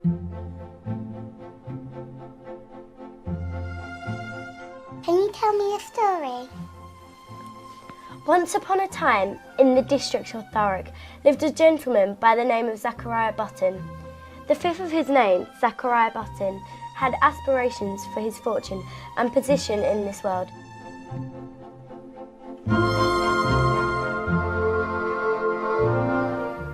Can you tell me a story? Once upon a time, in the district of Thurrock, lived a gentleman by the name of Zachariah Button. The fifth of his name, Zachariah Button, had aspirations for his fortune and position in this world.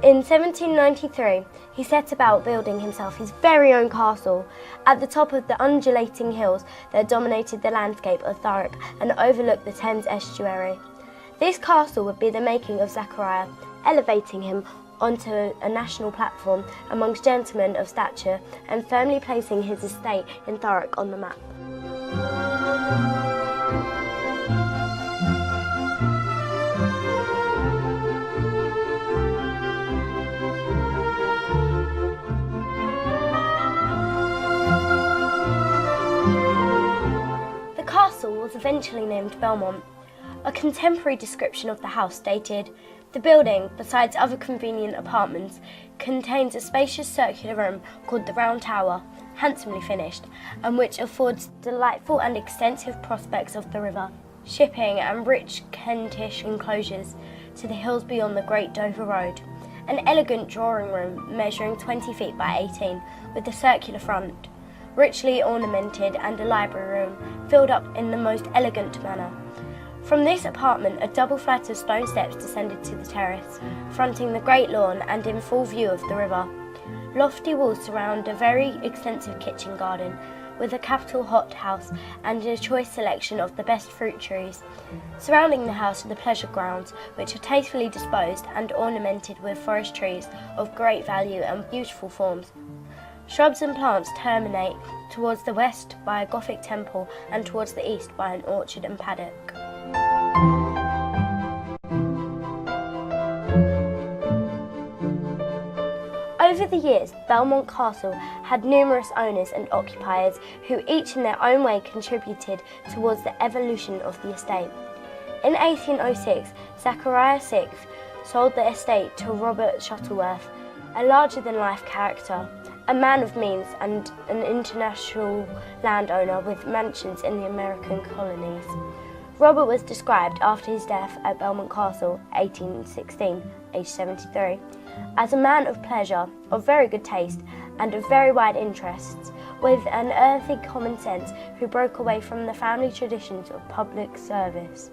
In 1793, he set about building himself his very own castle at the top of the undulating hills that dominated the landscape of Thurrock and overlooked the Thames estuary. This castle would be the making of Zachariah, elevating him onto a national platform amongst gentlemen of stature and firmly placing his estate in Thurrock on the map. The castle was eventually named Belmont. A contemporary description of the house stated, "The building, besides other convenient apartments, contains a spacious circular room called the Round Tower, handsomely finished, and which affords delightful and extensive prospects of the river, shipping and rich Kentish enclosures to the hills beyond the Great Dover Road. An elegant drawing room measuring 20 feet by 18, with a circular front, richly ornamented, and a library room filled up in the most elegant manner. From this apartment, a double flight of stone steps descended to the terrace, fronting the great lawn and in full view of the river. Lofty walls surround a very extensive kitchen garden, with a capital hot house and a choice selection of the best fruit trees. Surrounding the house are the pleasure grounds, which are tastefully disposed and ornamented with forest trees of great value and beautiful forms. Shrubs and plants terminate towards the west by a Gothic temple and towards the east by an orchard and paddock." Over the years, Belmont Castle had numerous owners and occupiers who each in their own way contributed towards the evolution of the estate. In 1806, Zachariah VI sold the estate to Robert Shuttleworth, a larger-than-life character, a man of means and an international landowner with mansions in the American colonies. Robert was described after his death at Belmont Castle, 1816, aged 73, as a man of pleasure, of very good taste, and of very wide interests, with an earthy common sense who broke away from the family traditions of public service.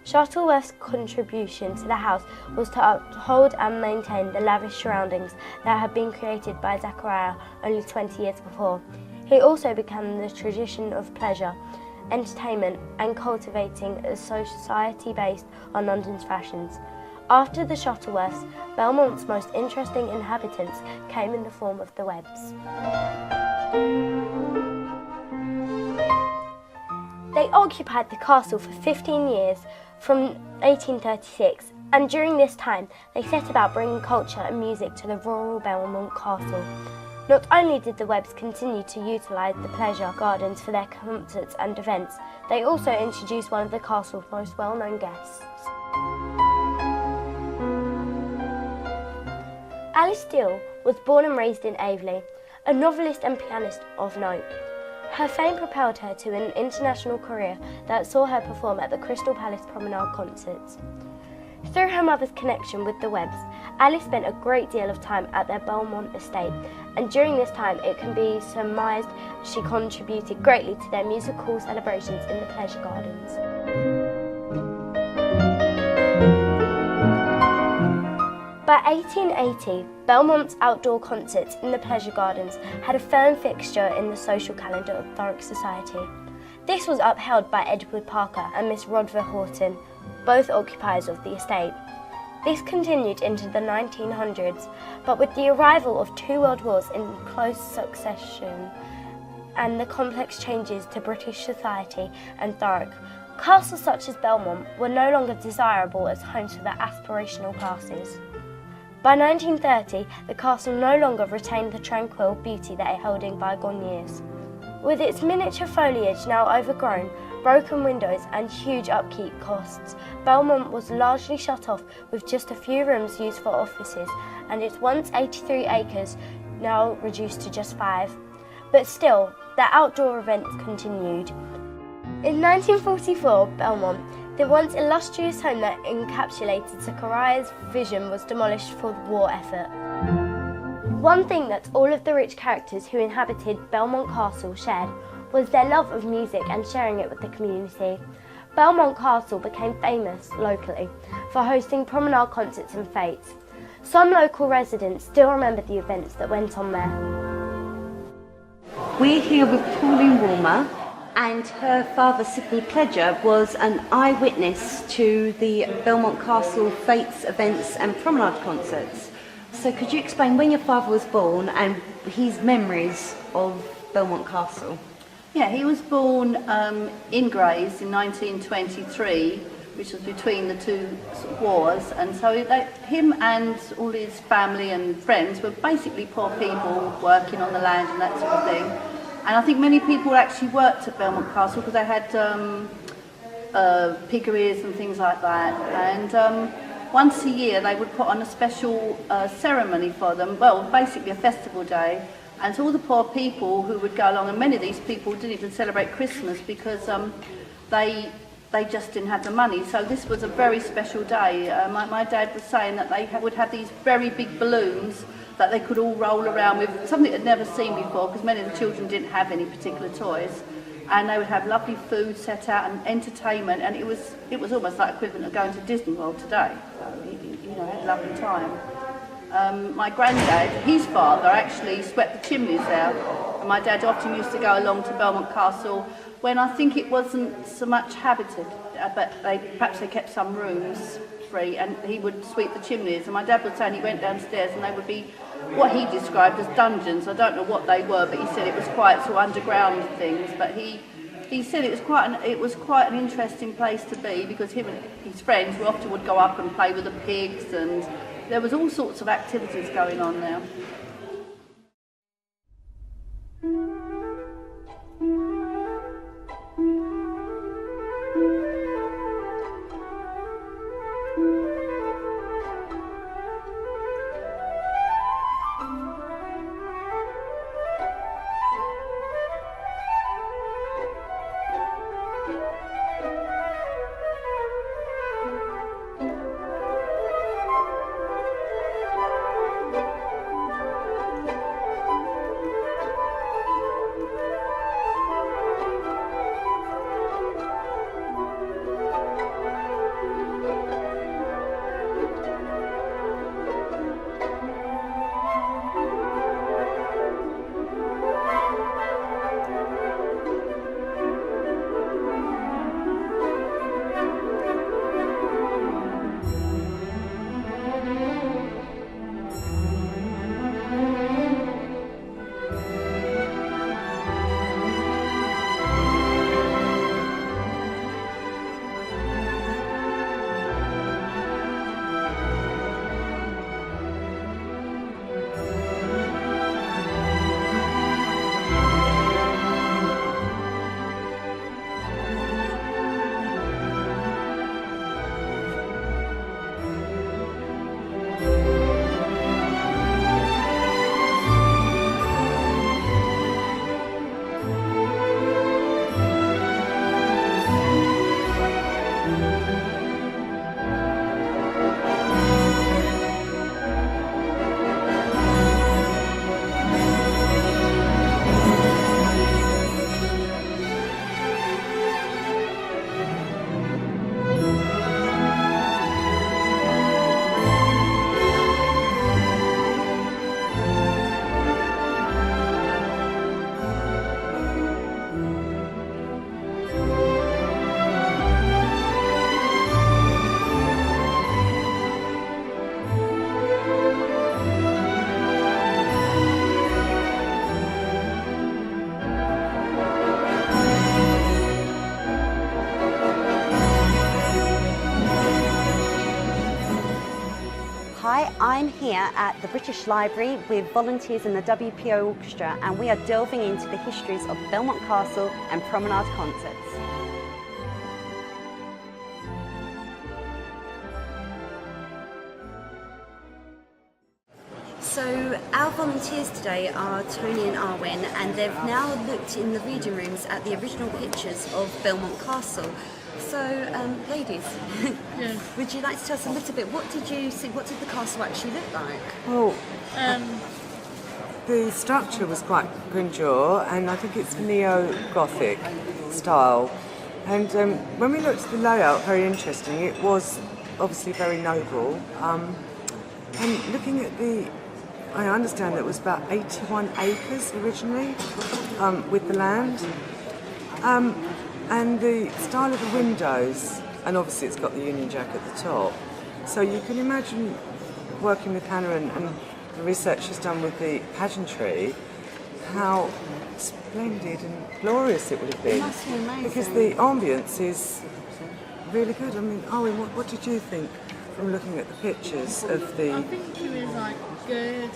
Shuttleworth's contribution to the house was to uphold and maintain the lavish surroundings that had been created by Zachariah only 20 years before. He also began the tradition of pleasure, entertainment, and cultivating a society based on London's fashions. After the Shuttleworths, Belmont's most interesting inhabitants came in the form of the Webbs. They occupied the castle for 15 years, from 1836, and during this time they set about bringing culture and music to the rural Belmont Castle. Not only did the Webbs continue to utilise the pleasure gardens for their concerts and events, they also introduced one of the castle's most well-known guests. Alice Steele was born and raised in Aveley, a novelist and pianist of note. Her fame propelled her to an international career that saw her perform at the Crystal Palace Promenade concerts. Through her mother's connection with the Webbs, Alice spent a great deal of time at their Belmont estate, and during this time it can be surmised she contributed greatly to their musical celebrations in the pleasure gardens. By 1880, Belmont's outdoor concerts in the pleasure gardens had a firm fixture in the social calendar of Thurrock society. This was upheld by Edward Parker and Miss Rodver Horton, both occupiers of the estate. This continued into the 1900s, but with the arrival of two world wars in close succession and the complex changes to British society and Thurrock, castles such as Belmont were no longer desirable as homes for the aspirational classes. By 1930, the castle no longer retained the tranquil beauty that it held in bygone years. With its miniature foliage now overgrown, broken windows and huge upkeep costs, Belmont was largely shut off with just a few rooms used for offices, and its once 83 acres now reduced to just 5. But still, the outdoor events continued. In 1944, Belmont, the once illustrious home that encapsulated Zakaria's vision, was demolished for the war effort. One thing that all of the rich characters who inhabited Belmont Castle shared was their love of music and sharing it with the community. Belmont Castle became famous locally for hosting promenade concerts and fetes. Some local residents still remember the events that went on there. We're here with Pauline Woolmer, and her father Sidney Pledger was an eyewitness to the Belmont Castle fetes, events and promenade concerts. So could you explain when your father was born and his memories of Belmont Castle? Yeah, he was born in Grays in 1923, which was between the two wars, and so him and all his family and friends were basically poor people working on the land and that sort of thing. And I think many people actually worked at Belmont Castle because they had piggeries and things like that. And once a year they would put on a special ceremony for them, well, basically a festival day. And so all the poor people who would go along, and many of these people didn't even celebrate Christmas because they just didn't have the money. So this was a very special day. My dad was saying that they would have these very big balloons that they could all roll around with, something they'd never seen before because many of the children didn't have any particular toys. And they would have lovely food set out and entertainment, and it was almost like equivalent of going to Disney World today. So, you know, had a lovely time. My granddad, his father, actually swept the chimneys out, and my dad often used to go along to Belmont Castle when I think it wasn't so much habited, but perhaps they kept some rooms free, and he would sweep the chimneys. And my dad was saying he went downstairs and they would be what he described as dungeons. I don't know what they were, but he said it was quite sort of underground things. But he said it was quite an interesting place to be because him and his friends often would go up and play with the pigs, and there was all sorts of activities going on there. Hi, I'm here at the British Library with volunteers in the WPO Orchestra, and we are delving into the histories of Belmont Castle and promenade concerts. So our volunteers today are Tony and Arwen, and they've now looked in the reading rooms at the original pictures of Belmont Castle. So, ladies, would you like to tell us a little bit, what did you see, what did the castle actually look like? Well, the structure was quite grandeur, and I think it's neo-Gothic style. And when we looked at the layout, very interesting. It was obviously very noble. And looking at I understand that it was about 81 acres originally with the land. And the style of the windows, and obviously it's got the Union Jack at the top. So you can imagine working with Hannah and the research she's done with the pageantry, how splendid and glorious it would have been. It must be amazing. Because the ambience is really good. I mean, Owen, what did you think from looking at the pictures of the... I think it was like good,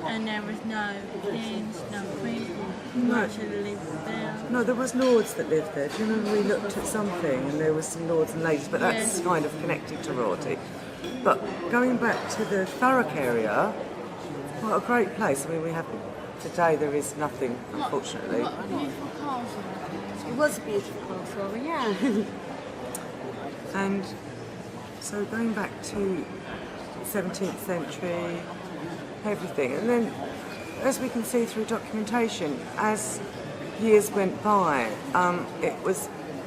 and there was no kings, no people who actually lived there. No, there was lords that lived there. Do you remember we looked at something and there was some lords and ladies, but that's kind of connected to royalty. But going back to the Thurrock area, what a great place. I mean, we have... Today there is nothing, unfortunately. What a beautiful castle. It was a beautiful castle, yeah. And so going back to 17th century, everything. And then, as we can see through documentation, as years went by,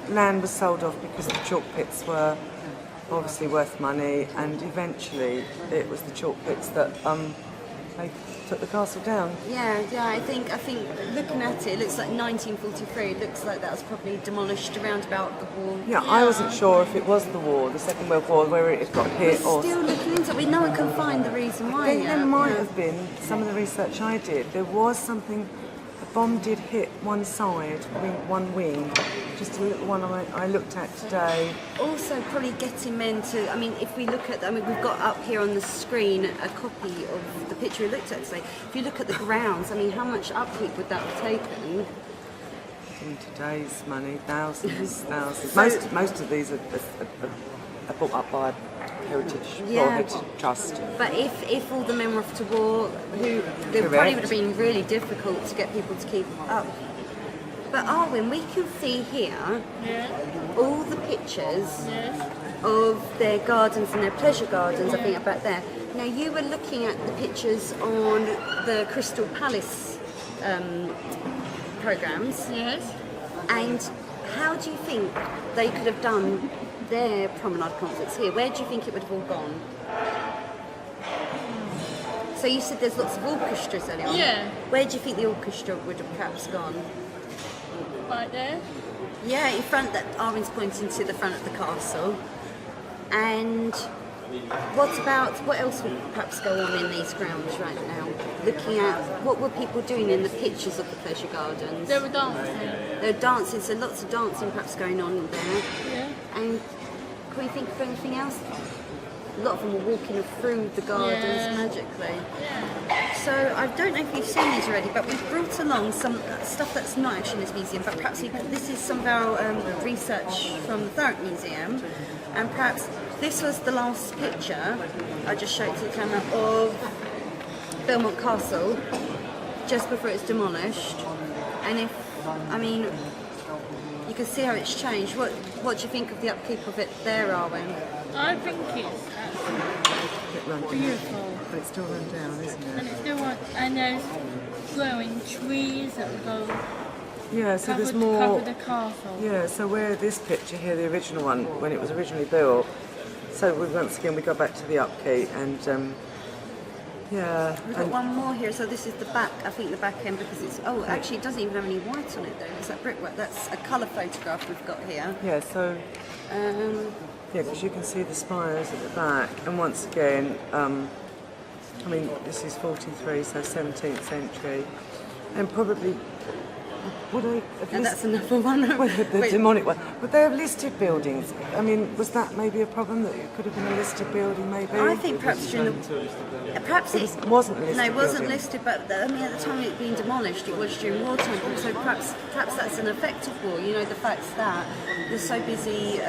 land was sold off because the chalk pits were obviously worth money, and eventually it was the chalk pits that they took the castle down. Yeah, I think looking at it, it looks like 1943. It looks like that was probably demolished around about the war. Yeah, I wasn't sure if it was the war, the Second World War, where it got hit or... Still looking into it. No one can find the reason why. There might have been, some of the research I did, there was something, a bomb did hit one side, one wing, just a little one I looked at today. Also probably getting men to, I mean, if we look at, we've got up here on the screen a copy of the picture we looked at today. If you look at the grounds, I mean, how much upkeep would that have taken? In today's money, thousands. Most of these are bought up by Heritage, Royal Heritage Trust. But if all the men were off to war, they probably would have been really difficult to get people to keep up. But Arwen, we can see here all the pictures of their gardens and their pleasure gardens, I think about there. Now you were looking at the pictures on the Crystal Palace programmes. Yes. And how do you think they could have done their promenade concerts here? Where do you think it would have all gone? So you said there's lots of orchestras earlier on. Yeah. Where do you think the orchestra would have perhaps gone? Right there. Yeah, in front, that Arwen's pointing to the front of the castle. And what else would perhaps go on in these grounds right now? Looking at, what were people doing in the pictures of the pleasure gardens? They were dancing. They were dancing, so lots of dancing perhaps going on in there. Yeah. And can we think of anything else? A lot of them were walking through the gardens magically. Yeah. So I don't know if you've seen these already, but we've brought along some stuff that's not actually in this museum, but perhaps this is some of our research from the Thurrock Museum, and perhaps this was the last picture I just showed to the camera of Belmont Castle just before it's demolished. And you can see how it's changed. What do you think of the upkeep of it there, Arwen? I think it's beautiful. But it's still run down, isn't it? And it's still and there's growing trees that will go Yeah, so there's more... cover the castle. Yeah, so where this picture here, the original one, when it was originally built, so once again we go back to the upkeep and We've got one more here, so this is the back, I think the back end, because it's, actually it doesn't even have any white on it though, it's that brickwork. That's a colour photograph we've got here. Yeah, so... yeah, because you can see the spires at the back, and once again, this is 43, so 17th century, and probably... Would they have And that's another one. the demonic one. Would they have listed buildings? I mean, was that maybe a problem, that it could have been a listed building maybe? I think perhaps during perhaps it wasn't a listed No, it wasn't building. listed, but at the time it being demolished, it was during wartime. So perhaps that's an effect of war. You know, the fact that they're so busy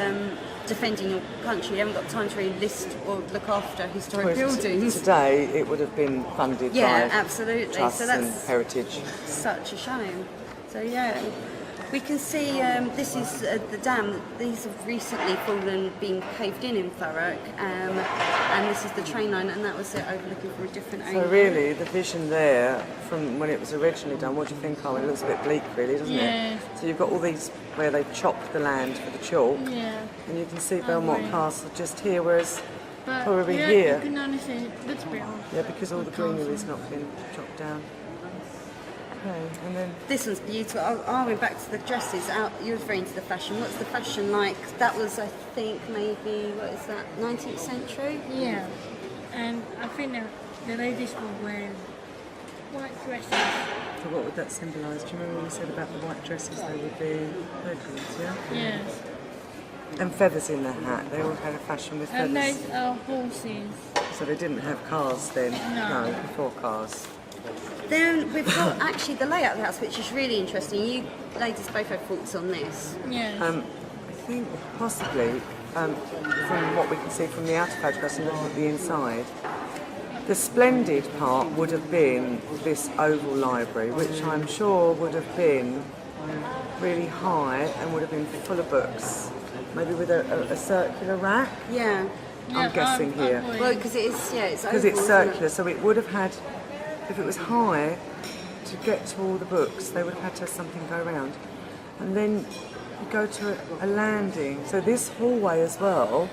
defending your country, you haven't got time to really list or look after historic Whereas buildings. Today, it would have been funded Yeah, by absolutely. trusts So that's and heritage. such a shame. So yeah, we can see this is the dam. These have recently been caved in Thurrock, and this is the train line, and that was it overlooking from a different angle. So really, the vision there, from when it was originally done, what do you think, Carmen? It looks a bit bleak, really, doesn't Yeah. it? So you've got all these where they've chopped the land for the chalk, Yeah. and you can see Belmont Castle just here, whereas But probably yeah, here. you can only see it looks a bit old. Yeah, because all the greenery's not been chopped down. Okay, and then This one's beautiful. I went back to the dresses. You were very into the fashion. What's the fashion like? That was, I think, maybe, what is that, 19th century? Yeah. And I think that the ladies were wearing white dresses. so what would that symbolise? Do you remember when we said about the white dresses? They would be pilgrims, yeah? Yes. And feathers in their hat. They all had a fashion with And feathers. those are horses. So they didn't have cars then? No. Before cars. Then we've got actually the layout of the house, which is really interesting. You ladies both have thoughts on this. Yes. I think possibly, from what we can see from the outer photographs and looking at the inside, the splendid part would have been this oval library, which I'm sure would have been really high and would have been full of books, maybe with a circular rack. Yeah. I'm guessing here. Well, because it is, yeah, it's Because oval, it's isn't it? circular, so it would have had, if it was high, to get to all the books, they would have had to have something go around. And then you go to a landing. So this hallway as well.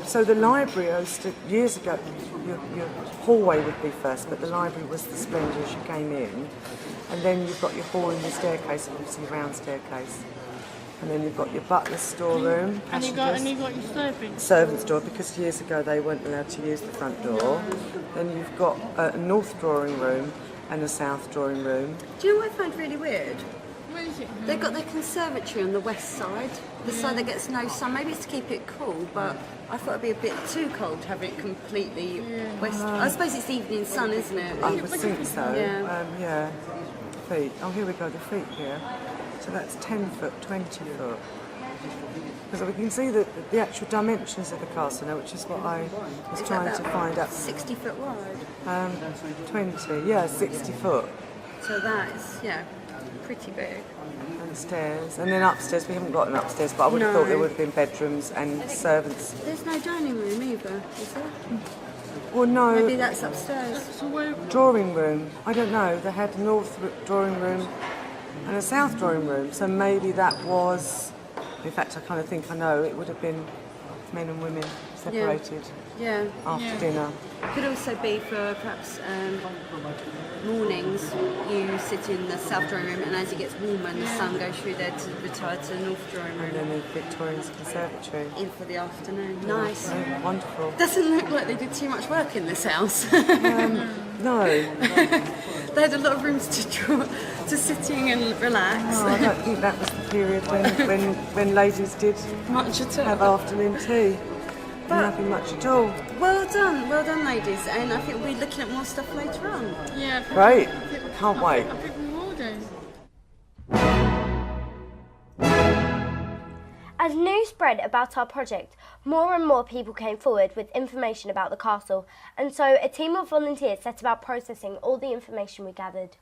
So the library, years ago, your hallway would be first, but the library was the splendour as you came in. And then you've got your hall and your staircase, obviously round staircase. And then you've got your butler's storeroom, And you got your servants. servants' door, because years ago they weren't allowed to use the front door. Then you've got a north drawing room and a south drawing room. Do you know what I find really weird? What is it? They've got their conservatory on the west side, the side that gets no sun. Maybe it's to keep it cool, but I thought it'd be a bit too cold to have it completely west. I suppose it's evening sun, isn't it? I would think so. Yeah. Feet. Oh, here we go, the feet here. So that's 10 foot, 20 foot. Because we can see the actual dimensions of the castle now, which is what I was trying to find out. 60 foot wide. 20, yeah, 60 foot. So that's, pretty big. And stairs. And then upstairs, we haven't got an upstairs, but I would have thought there would have been bedrooms and servants. There's no dining room either, is there? Well, no. Maybe that's upstairs. So where? Drawing room. I don't know. They had a north drawing room and a south drawing room. So maybe that was. In fact, I kind of think I know. It would have been men and women separated Yeah. after dinner. Could also be for perhaps mornings. You sit in the south drawing room, and as it gets warmer and the sun goes through there, to retire to the north drawing And room then the Victorian's Conservatory. in for the afternoon. Nice. Yeah, wonderful. Doesn't look like they did too much work in this house. No, They had a lot of rooms to sitting and relax. I don't think that was the period when ladies did Much at all. have afternoon tea. Nothing much at all. Well done, ladies. And I think we'll be looking at more stuff later on. Yeah. Great. Can't wait. I think we will do. As news spread about our project, more and more people came forward with information about the castle, and so a team of volunteers set about processing all the information we gathered.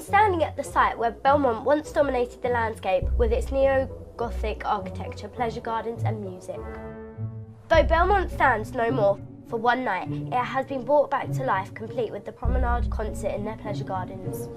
standing at the site where Belmont once dominated the landscape with its neo-Gothic architecture, pleasure gardens and music. Though Belmont stands no more for one night, it has been brought back to life complete with the promenade concert in their pleasure gardens.